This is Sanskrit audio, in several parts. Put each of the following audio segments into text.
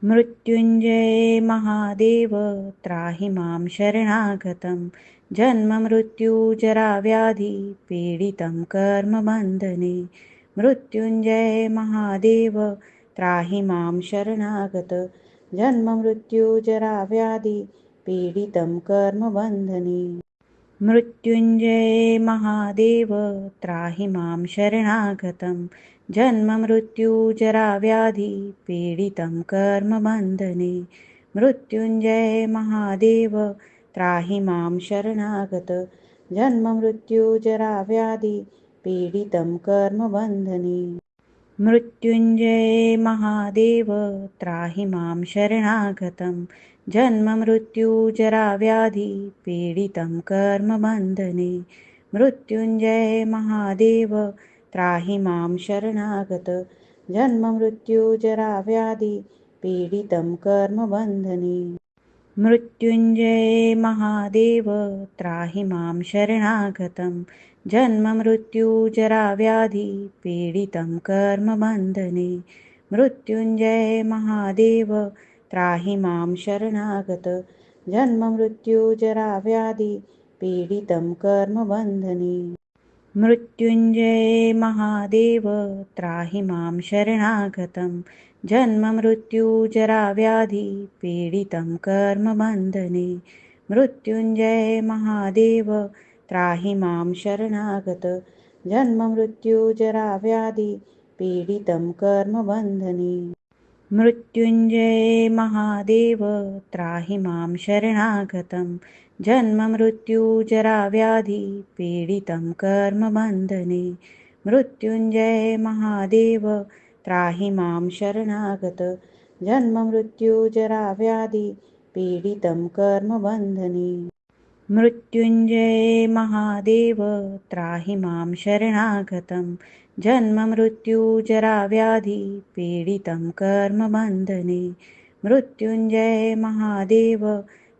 मृत्युंजय महादेव त्राहि मां शरणागतं जन्ममृत्युजराव्याधि पीडितं कर्मबन्धने। मृत्युंजय महादेव त्राहि मां शरणागत जन्ममृत्युजराव्याधि पीडितं कर्मबन्धने। मृत्युंजय महादेव त्राहि मां शरणागतं जन्ममृत्युजराव्याधि पीडितं कर्मबन्धने। मृत्युंजय महादेव त्राहि मां शरणागत जन्ममृत्युजराव्याधि पीडितं कर्मबन्धने। मृत्युंजय महादेव त्राहि मां शरणागतं जन्ममृत्युजराव्याधि पीडितं कर्मबन्धने। मृत्युंजय महादेव त्राहि मां शरणागत जन्ममृत्युजराव्याधि पीडितं कर्मबन्धने। मृत्युंजय महादेव त्राहि मां शरणागतं जन्ममृत्युजराव्याधि पीडितं कर्मबन्धने। मृत्युंजय महादेव त्राहि मां शरणागत जन्ममृत्युजराव्याधि पीडितं कर्मबन्धने। मृत्युंजय महादेव त्राहि मां शरणागतं जन्ममृत्युजराव्याधि पीडितं कर्मबन्धने। मृत्युंजय महादेव त्राहि मां शरणागत जन्ममृत्युजराव्याधि पीडितं कर्मबन्धने। मृत्युंजय महादेव त्राहि मां शरणागतं जन्ममृत्युजराव्याधि पीडितं कर्मबन्धने। मृत्युंजय महादेव त्राहि मां शरणागत जन्ममृत्युजराव्याधि पीडितं कर्मबन्धने। मृत्युंजय महादेव त्राहि मां शरणागतं जन्ममृत्युजराव्याधि पीडितं कर्मबन्धने। मृत्युंजय महादेव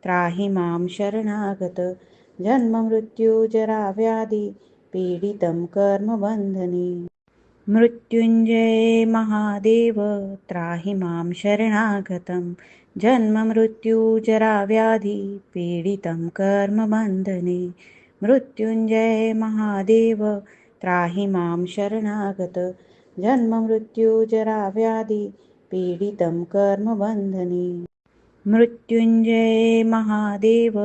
त्राहि मां शरणागत जन्ममृत्युजराव्याधि पीडितं कर्मबन्धने। मृत्युंजय महादेव त्राहि मां शरणागतं जन्ममृत्युजराव्याधि पीडितं कर्मबन्धने। मृत्युंजय महादेव त्राहि मां शरणागत जन्ममृत्युजराव्याधि पीडितं कर्मबन्धने। मृत्युंजय महादेव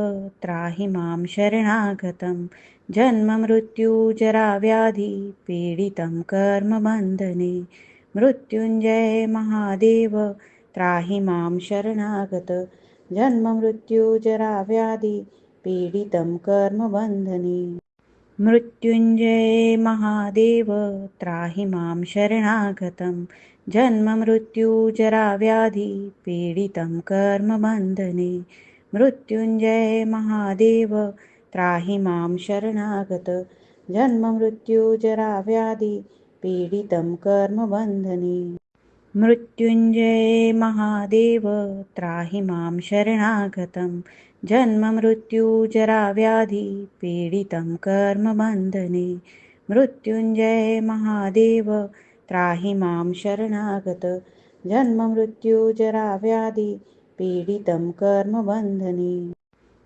त्राहि मां शरणागतं जन्ममृत्युजराव्याधि पीडितं कर्मबन्धने। मृत्युंजय महादेव त्राहि मां शरणागत जन्ममृत्युजराव्याधि पीडितं कर्मबन्धने। मृत्युंजय महादेव त्राहि मां शरणागतं जन्ममृत्युजराव्याधि पीडितं कर्मबन्धने। मृत्युंजय महादेव त्राहि मां शरणागत जन्ममृत्युजराव्याधि पीडितं कर्मबन्धने। मृत्युंजय महादेव त्राहि मां शरणागतं जन्ममृत्युजराव्याधि पीडितं कर्मबन्धने। मृत्युंजय महादेव त्राहि मां शरणागत जन्ममृत्युजराव्याधि पीडितं कर्मबन्धने।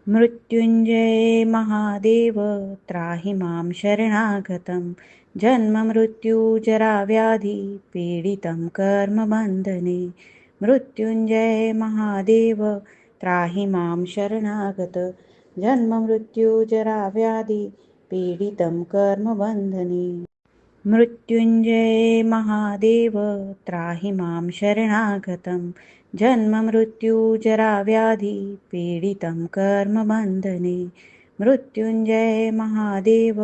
मृत्युंजय महादेव त्राहि मां शरणागतं जन्ममृत्युजराव्याधि पीडितं कर्मबन्धने। मृत्युंजय महादेव त्राहि मां शरणागत जन्ममृत्युजराव्याधि पीडितं कर्मबन्धने। मृत्युंजय महादेव त्राहि मां शरणागतं जन्ममृत्युजराव्याधि पीडितं कर्मबन्धने। मृत्युंजय महादेव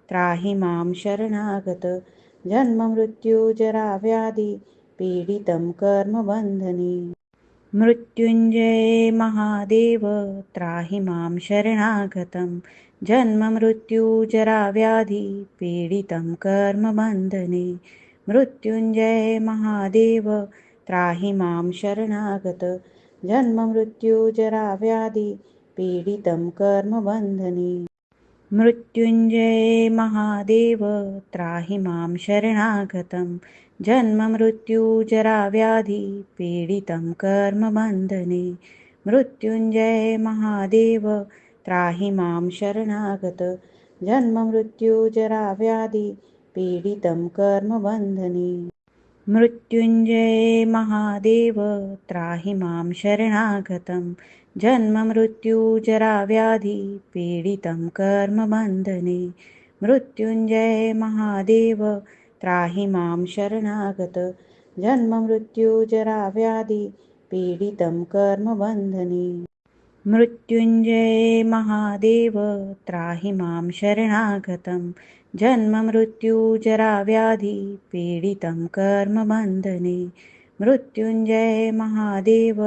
त्राहि मां शरणागत जन्ममृत्युजराव्याधि पीडितं कर्मबन्धने। मृत्युंजय महादेव त्राहि मां शरणागतं जन्ममृत्युजराव्याधि पीडितं कर्मबन्धने। मृत्युंजय महादेव त्राहि मां शरणागत जन्ममृत्युजराव्याधि पीडितं कर्मबन्धने। मृत्युंजय महादेव त्राहि मां शरणागतं जन्ममृत्युजराव्याधि पीडितं कर्मबन्धने मृत्युञ्जय महादेव त्राहि मां शरणागत जन्ममृत्युजराव्याधि पीडितं कर्मबन्धने मृत्युञ्जय महादेव त्राहि मां शरणागतं जन्ममृत्युजराव्याधि पीडितं कर्मबन्धने मृत्युञ्जय महादेव त्राहि मां शरणागत जन्ममृत्युजराव्याधि पीडितं कर्मबन्धने मृत्युञ्जय महादेव त्राहि मां शरणागतं जन्ममृत्युजराव्याधि पीडितं कर्मबन्धने मृत्युञ्जय महादेव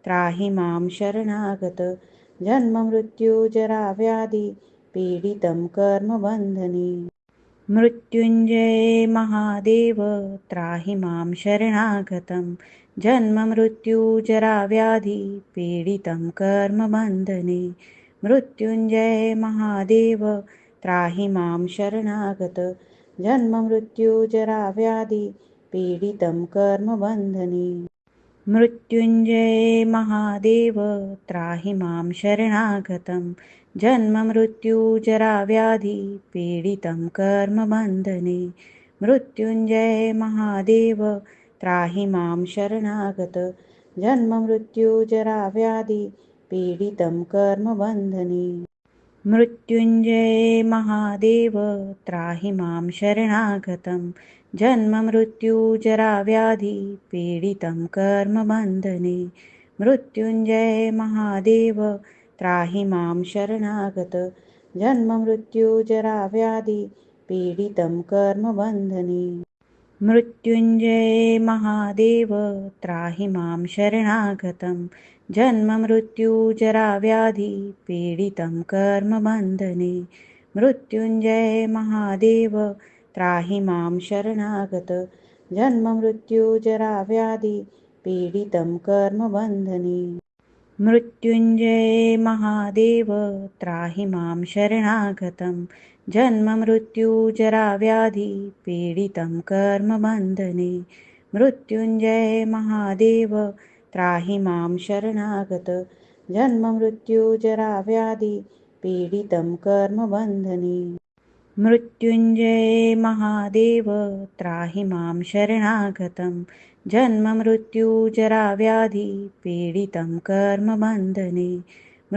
त्राहि मां शरणागत जन्ममृत्युजराव्याधि पीडितं कर्मबन्धने मृत्युञ्जय महादेव त्राहि मां शरणागतं जन्ममृत्युजराव्याधि पीडितं कर्मबन्धने मृत्युञ्जय महादेव त्राहि मां शरणागत जन्ममृत्युजराव्याधि पीडितं कर्मबन्धने मृत्युञ्जय महादेव त्राहि मां शरणागतं जन्ममृत्युजराव्याधि पीडितं कर्मबन्धने मृत्युञ्जय महादेव त्राहि मां शरणागत जन्ममृत्युजराव्याधि पीडितं कर्मबन्धने मृत्युञ्जय महादेव त्राहि मां शरणागतं जन्ममृत्युजराव्याधि पीडितं कर्मबन्धने मृत्युञ्जय महादेव त्राहि मां शरणागत जन्ममृत्युजराव्याधि पीडितं कर्मबन्धने मृत्युञ्जय महादेव त्राहि मां शरणागतं जन्ममृत्युजराव्याधि पीडितं कर्मबन्धने मृत्युञ्जय महादेव त्राहि मां शरणागत जन्ममृत्युजराव्याधि पीडितं कर्मबन्धने मृत्युञ्जय महादेव त्राहि मां शरणागतं जन्ममृत्युजराव्याधि पीडितं कर्मबन्धने मृत्युञ्जय महादेव त्राहि मां शरणागत जन्ममृत्युजराव्याधि पीडितं कर्मबन्धने मृत्युञ्जय महादेव त्राहि मां शरणागतं जन्ममृत्युजराव्याधि पीडितं कर्मबन्धने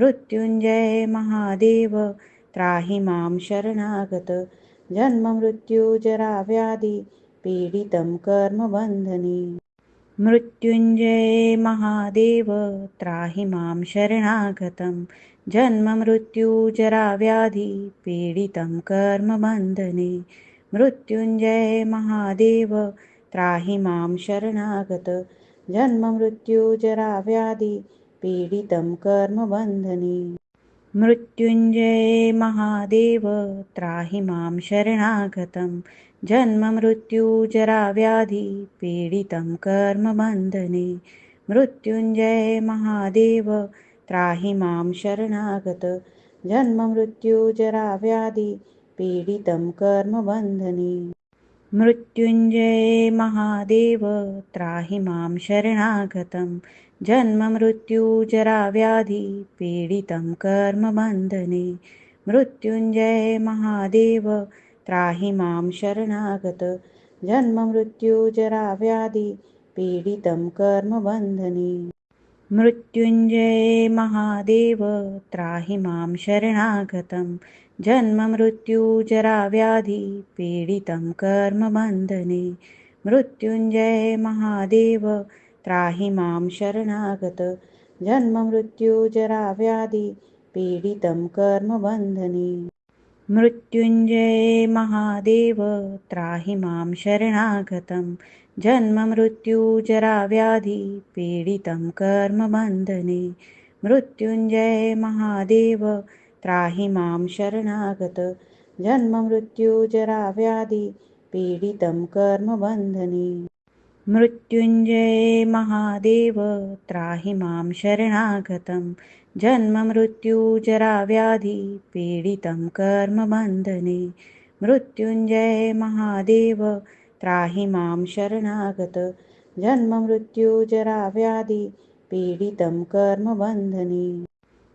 मृत्युञ्जय महादेव त्राहि मां शरणागत जन्ममृत्युजराव्याधि पीडितं कर्मबन्धने मृत्युञ्जय महादेव त्राहि मां शरणागतं जन्ममृत्युजराव्याधि पीडितं कर्मबन्धने मृत्युञ्जय महादेव त्राहि मां शरणागत जन्ममृत्युजराव्याधि पीडितं कर्मबन्धने मृत्युञ्जय महादेव त्राहि मां शरणागतं जन्ममृत्युजराव्याधि पीडितं कर्मबन्धने मृत्युञ्जय महादेव त्राहि मां शरणागत जन्ममृत्युजराव्याधि पीडितं कर्मबन्धने मृत्युञ्जय महादेव त्राहि मां शरणागतं जन्ममृत्युजराव्याधि पीडितं कर्मबन्धने मृत्युञ्जय महादेव त्राहि मां शरणागत जन्ममृत्युजराव्याधि पीडितं कर्मबन्धने मृत्युञ्जय महादेव त्राहि मां शरणागतं जन्ममृत्युजराव्याधि पीडितं कर्मबन्धने मृत्युञ्जय महादेव त्राहि मां शरणागत जन्ममृत्युजराव्याधि पीडितं कर्मबन्धने मृत्युञ्जय महादेव त्राहि मां शरणागतं जन्ममृत्युजराव्याधि पीडितं कर्मबन्धने मृत्युञ्जय महादेव त्राहि मां शरणागत जन्ममृत्युजराव्याधि पीडितं कर्मबन्धने मृत्युञ्जय महादेव त्राहि मां शरणागतं जन्ममृत्युजराव्याधि पीडितं कर्मबन्धने मृत्युञ्जय महादेव त्राहि मां शरणागत जन्ममृत्युजराव्याधि पीडितं कर्मबन्धने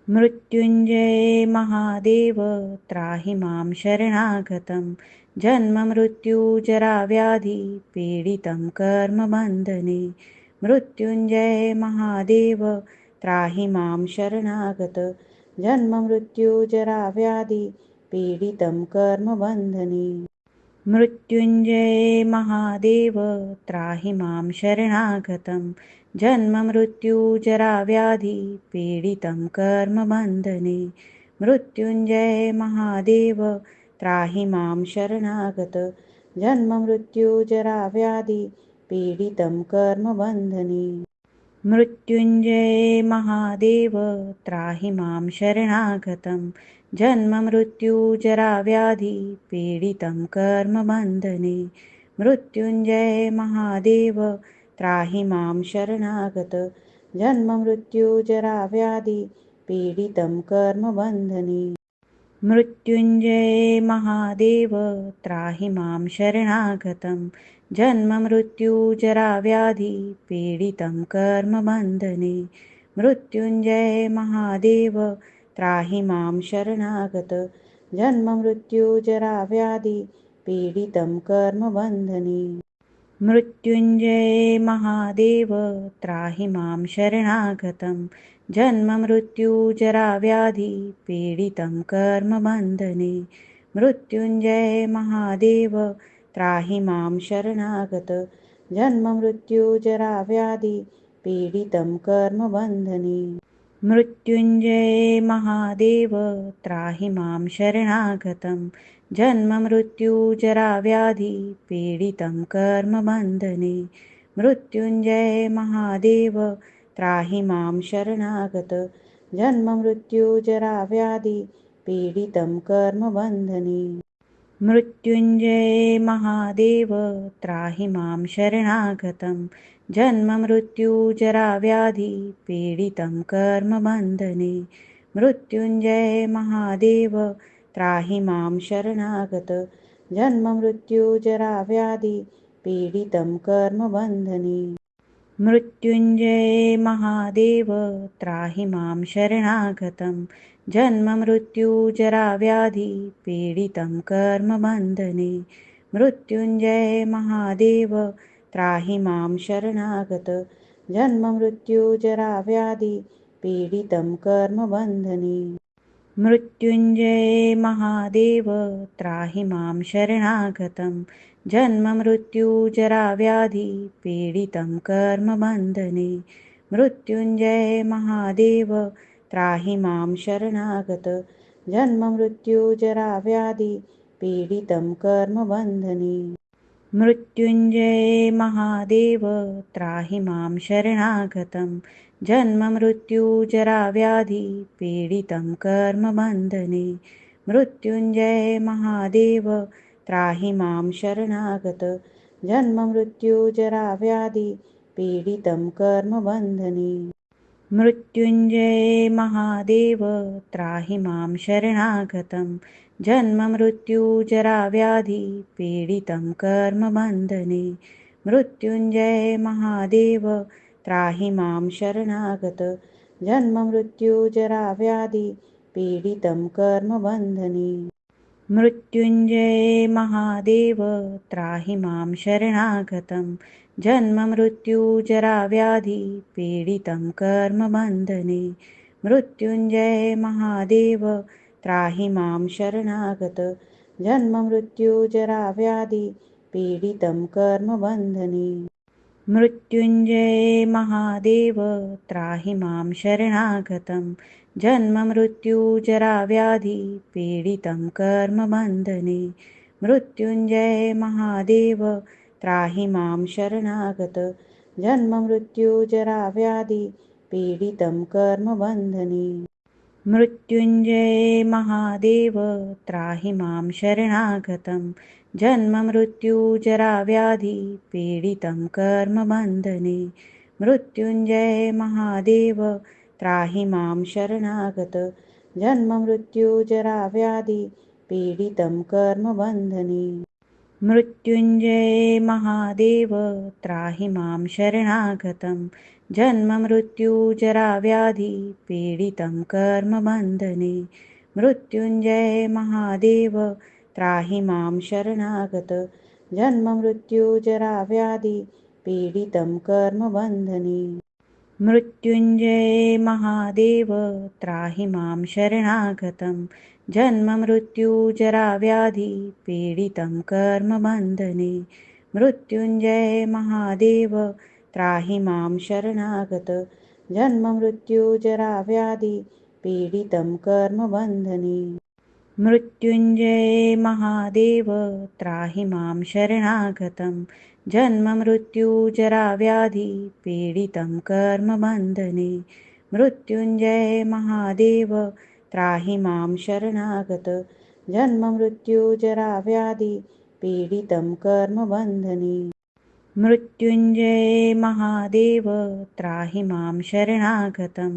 मृत्युञ्जय महादेव त्राहि मां शरणागतं जन्ममृत्युजराव्याधि पीडितं कर्मबन्धने मृत्युञ्जय महादेव त्राहि मां शरणागत जन्ममृत्युजराव्याधि पीडितं कर्मबन्धने मृत्युञ्जय महादेव त्राहि मां शरणागतं जन्ममृत्युजराव्याधि पीडितं कर्मबन्धने मृत्युञ्जय महादेव त्राहि मां शरणागत जन्ममृत्युजराव्याधि पीडितं कर्मबन्धने मृत्युञ्जय महादेव त्राहि मां शरणागतं जन्ममृत्युजराव्याधि पीडितं कर्मबन्धने मृत्युञ्जय महादेव त्राहि मां शरणागत जन्ममृत्युजराव्याधि पीडितं कर्मबन्धने मृत्युञ्जय महादेव त्राहि मां शरणागतं जन्ममृत्युजराव्याधि पीडितं कर्मबन्धने मृत्युञ्जय महादेव त्राहि मां शरणागत जन्ममृत्युजराव्याधि पीडितं कर्मबन्धने मृत्युञ्जय महादेव त्राहि मां शरणागतं जन्ममृत्युजराव्याधि पीडितं कर्मबन्धने मृत्युञ्जय महादेव त्राहि मां शरणागत जन्ममृत्युजराव्याधि पीडितं कर्मबन्धने मृत्युञ्जय महादेव त्राहि मां शरणागतं जन्ममृत्युजराव्याधि पीडितं कर्मबन्धने मृत्युञ्जय महादेव त्राहि मां शरणागत जन्ममृत्युजराव्याधि पीडितं कर्मबन्धने मृत्युञ्जय महादेव त्राहि मां शरणागतं जन्ममृत्युजराव्याधि पीडितं कर्मबन्धने मृत्युञ्जय महादेव त्राहि मां शरणागत जन्ममृत्युजराव्याधि पीडितं कर्मबन्धने मृत्युञ्जय महादेव त्राहि मां शरणागतं जन्ममृत्युजराव्याधि पीडितं कर्मबन्धने मृत्युञ्जय महादेव त्राहि मां शरणागत जन्ममृत्युजराव्याधि पीडितं कर्मबन्धने मृत्युञ्जय महादेव त्राहि मां शरणागतं जन्ममृत्युजराव्याधि पीडितं कर्मबन्धने मृत्युञ्जय महादेव त्राहि मां शरणागत जन्ममृत्युजराव्याधि पीडितं कर्मबन्धने मृत्युञ्जय महादेव त्राहि मां शरणागतं जन्ममृत्युजराव्याधि पीडितं कर्मबन्धने मृत्युञ्जय महादेव त्राहि मां शरणागत जन्ममृत्युजराव्याधि पीडितं कर्मबन्धने मृत्युञ्जय महादेव त्राहि मां शरणागतं जन्ममृत्युजराव्याधि पीडितं कर्मबन्धने मृत्युञ्जय महादेव त्राहि मां शरणागत जन्ममृत्युजराव्याधि पीडितं कर्मबन्धने मृत्युञ्जय महादेव त्राहि मां शरणागतं जन्ममृत्युजराव्याधि पीडितं कर्मबन्धने मृत्युञ्जय महादेव त्राहि मां शरणागत जन्ममृत्युजराव्याधि पीडितं कर्मबन्धने मृत्युञ्जय महादेव त्राहि मां शरणागतं जन्ममृत्युजराव्याधि पीडितं कर्मबन्धने मृत्युञ्जय महादेव त्राहि मां शरणागत जन्ममृत्युजराव्याधि पीडितं कर्मबन्धने मृत्युञ्जय महादेव त्राहि मां शरणागतं जन्ममृत्युजराव्याधि पीडितं कर्मबन्धने मृत्युञ्जय महादेव त्राहि मां शरणागत जन्ममृत्युजराव्याधि पीडितं कर्मबन्धने मृत्युंजय महादेव त्राहि मां शरणागतं जन्ममृत्युजराव्याधि पीडितं कर्मबन्धने मृत्युंजय महादेव त्राहि मां शरणागत जन्ममृत्युजराव्याधि पीडितं कर्मबन्धने मृत्युंजय महादेव त्राहि मां शरणागतं जन्ममृत्युजराव्याधि पीडितं कर्मबन्धने मृत्युंजय महादेव त्राहि मां शरणागत जन्ममृत्युजराव्याधि पीडितं कर्मबन्धने मृत्युंजय महादेव त्राहि मां शरणागतं जन्ममृत्युजराव्याधि पीडितं कर्मबन्धने मृत्युंजय महादेव त्राहि मां शरणागत जन्ममृत्युजराव्याधि पीडितं कर्मबन्धने मृत्युंजय महादेव त्राहि मां शरणागतं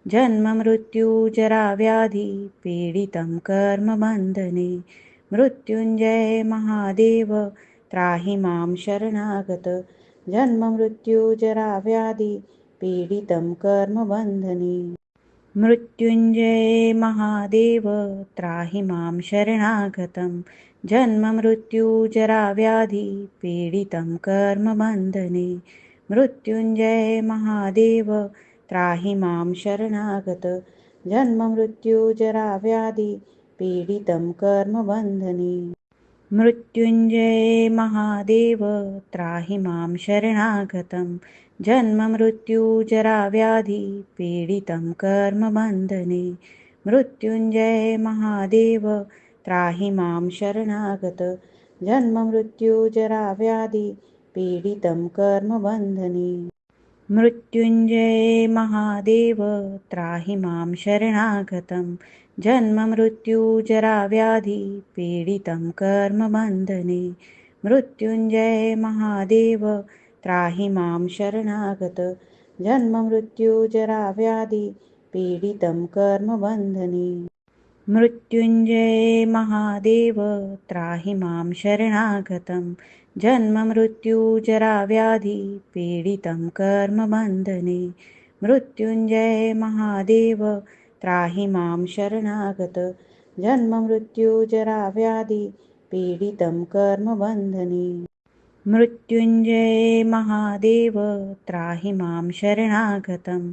जन्ममृत्युजराव्याधि पीडितं कर्मबन्धने मृत्युंजय महादेव त्राहि मां शरणागत जन्ममृत्युजराव्याधि पीडितं कर्मबन्धने मृत्युंजय महादेव त्राहि मां शरणागतं जन्ममृत्युजराव्याधि पीडितं कर्मबन्धने मृत्युंजय महादेव त्राहि मां शरणागत जन्ममृत्युजराव्याधि पीडितं कर्मबन्धने मृत्युंजय महादेव त्राहि मां शरणागतं जन्ममृत्युजराव्याधि पीडितं कर्मबन्धने मृत्युंजय महादेव त्राहि मां शरणागत जन्ममृत्युजराव्याधि पीडितं कर्मबन्धने मृत्युंजय महादेव त्राहि मां शरणागतं जन्ममृत्युजराव्याधि पीडितं कर्मबन्धने मृत्युंजय महादेव त्राहि मां शरणागत जन्ममृत्युजराव्याधि पीडितं कर्मबन्धने मृत्युंजय महादेव त्राहि मां शरणागतं जन्ममृत्युजराव्याधि पीडितं कर्मबन्धने मृत्युंजय महादेव त्राहि मां शरणागत जन्ममृत्युजराव्याधि पीडितं कर्मबन्धने मृत्युंजय महादेव त्राहि मां शरणागतं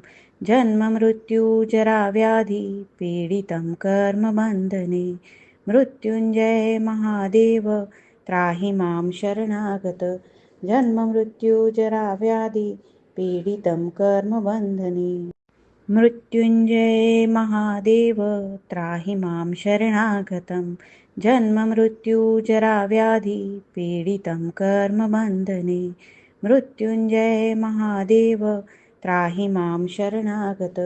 जन्ममृत्युजराव्याधि पीडितं कर्मबन्धने मृत्युंजय महादेव त्राहि मां शरणागत जन्ममृत्युजराव्याधि पीडितं कर्मबन्धने मृत्युंजय महादेव त्राहि मां शरणागतं जन्ममृत्युजराव्याधि पीडितं कर्मबन्धने मृत्युंजय महादेव त्राहि मां शरणागत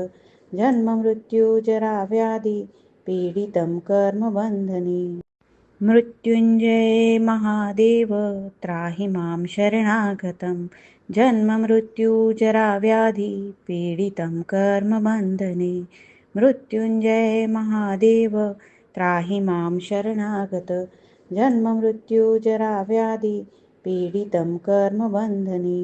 जन्ममृत्युजराव्याधि पीडितं कर्मबन्धने मृत्युंजय महादेव त्राहि मां शरणागतं जन्ममृत्युजराव्याधि पीडितं कर्मबन्धने मृत्युंजय महादेव त्राहि मां शरणागत जन्ममृत्युजराव्याधि पीडितं कर्मबन्धने